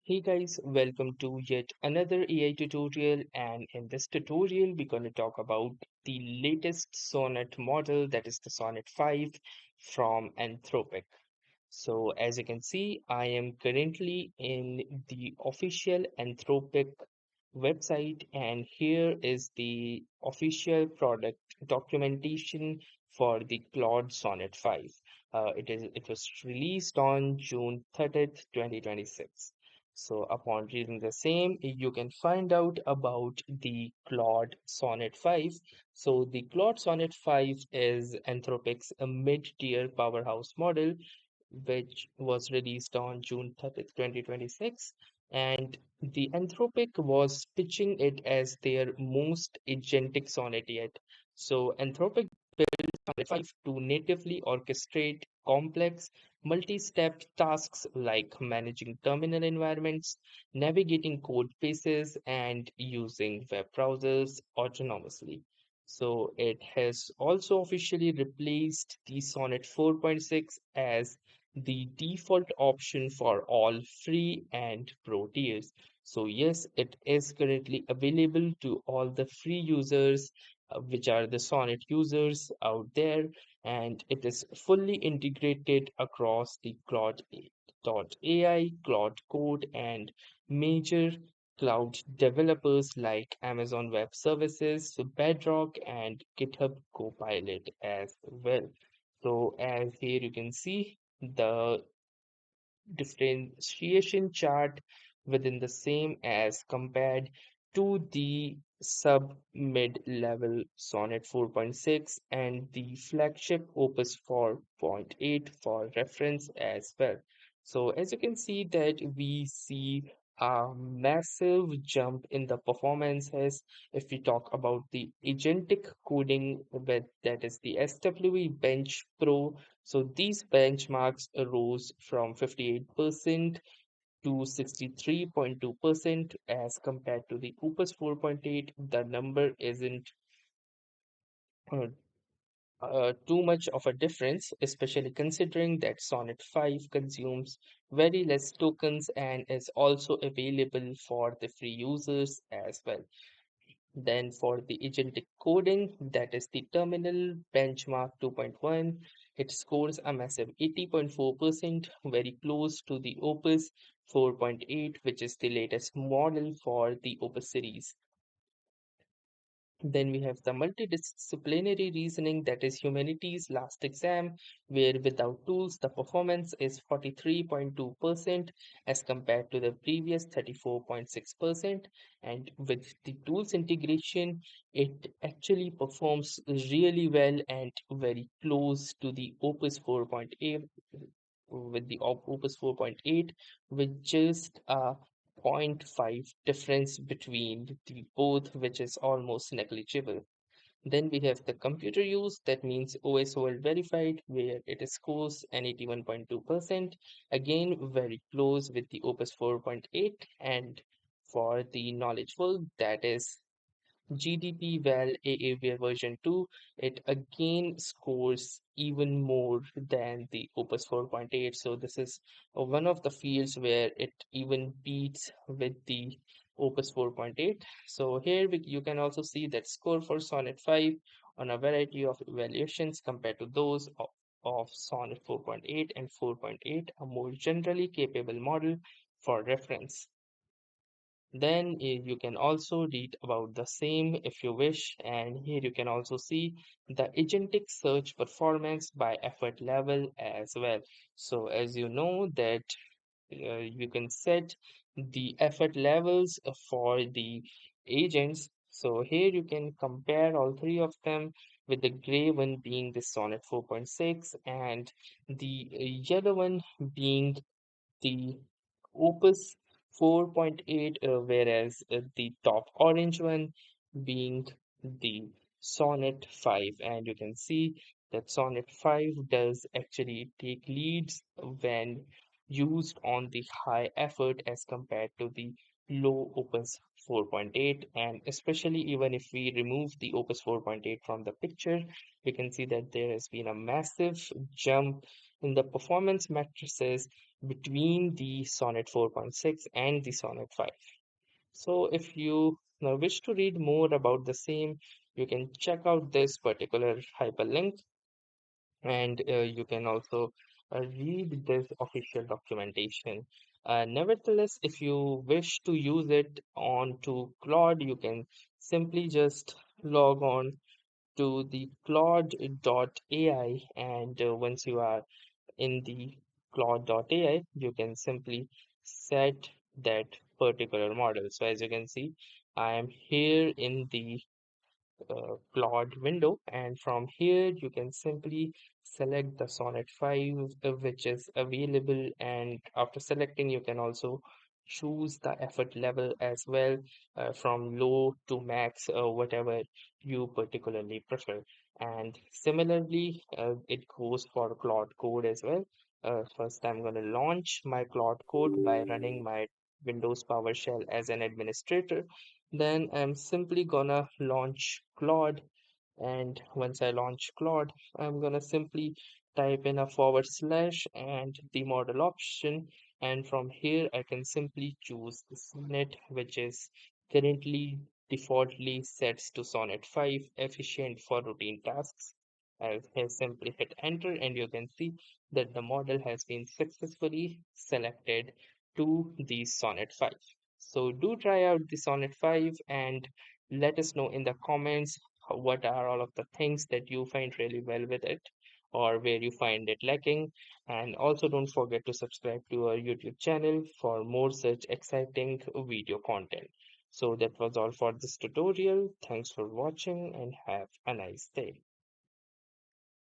Hey guys, welcome to yet another AI tutorial, and in this tutorial we're going to talk about the latest Sonnet model, that is the Sonnet 5 from Anthropic. So as you can see, I am currently in the official Anthropic website, and here is the official product documentation for the Claude Sonnet 5. It was released on June 30th, 2026. So upon reading the same, you can find out about the Claude Sonnet 5. So the Claude Sonnet 5 is Anthropic's a mid-tier powerhouse model which was released on June 30th, 2026. And the Anthropic was pitching it as their most agentic sonnet yet. So Anthropic built Sonnet 5 to natively orchestrate complex, multi-step tasks like managing terminal environments, navigating code bases, and using web browsers autonomously. So it has also officially replaced the Sonnet 4.6 as the default option for all free and pro tiers. So yes, it is currently available to all the free users, which are the Sonnet users out there, and it is fully integrated across the Claude.ai, Claude Code, and major cloud developers like Amazon Web Services, Bedrock, and GitHub Copilot as well. So as here you can see, the differentiation chart within the same as compared to the sub mid level Sonnet 4.6 and the flagship Opus 4.8 for reference as well. So as you can see that we see a massive jump in the performances if we talk about the agentic coding with that is the SWE Bench Pro. So these benchmarks rose from 58% to 63.2% as compared to the Opus 4.8. The number isn't uh, too much of a difference, especially considering that Sonnet 5 consumes very less tokens and is also available for the free users as well. Then for the agentic coding, that is the terminal benchmark 2.1, it scores a massive 80.4%, very close to the Opus 4.8, which is the latest model for the Opus series. Then we have the multidisciplinary reasoning, that is humanities last exam, where without tools the performance is 43.2% as compared to the previous 34.6%. And with the tools integration, it actually performs really well and very close to the Opus 4.8 with the Opus 4.8 with just a zero point 0.5 difference between the both, which is almost negligible. Then we have the computer use, that means OS World Verified, where it scores an 81.2%, again very close with the Opus 4.8, and for the knowledgeful, that is GDP Val AA version 2, it again scores even more than the Opus 4.8. So this is one of the fields where it even beats with the Opus 4.8. So here you can also see that score for Sonnet 5 on a variety of evaluations compared to those of Sonnet 4.8 and 4.8, a more generally capable model for reference. Then you can also read about the same if you wish, and here you can also see the agentic search performance by effort level as well. So as you know that you can set the effort levels for the agents. So here you can compare all three of them, with the gray one being the Sonnet 4.6 and the yellow one being the Opus 4.8, whereas the top orange one being the Sonnet 5. And you can see that Sonnet 5 does actually take leads when used on the high effort as compared to the low Opus 4.8. And especially even if we remove the Opus 4.8 from the picture, we can see that there has been a massive jump in the performance matrices between the Sonnet 4.6 and the Sonnet 5. So if you now wish to read more about the same, you can check out this particular hyperlink, and you can also read this official documentation. Nevertheless, if you wish to use it on to Claude, you can simply just log on to the Claude.ai, and once you are in the Claude.ai, you can simply set that particular model. So as you can see, I am here in the Claude window, and from here you can simply select the Sonnet 5 which is available, and after selecting you can also choose the effort level as well, from low to max, whatever you particularly prefer. And similarly, it goes for Claude Code as well. First I'm going to launch my Claude Code by running my Windows PowerShell as an administrator. Then I'm simply gonna launch Claude, and once I launch Claude, I'm gonna simply type in a forward slash and the model option, and from here I can simply choose the Sonnet, which is currently defaultly sets to Sonnet 5, efficient for routine tasks. I'll simply hit enter, and you can see that the model has been successfully selected to the Sonnet 5. So do try out the Sonnet 5 and let us know in the comments what are all of the things that you find really well with it, or where you find it lacking. And also don't forget to subscribe to our YouTube channel for more such exciting video content. So that was all for this tutorial. Thanks for watching and have a nice day.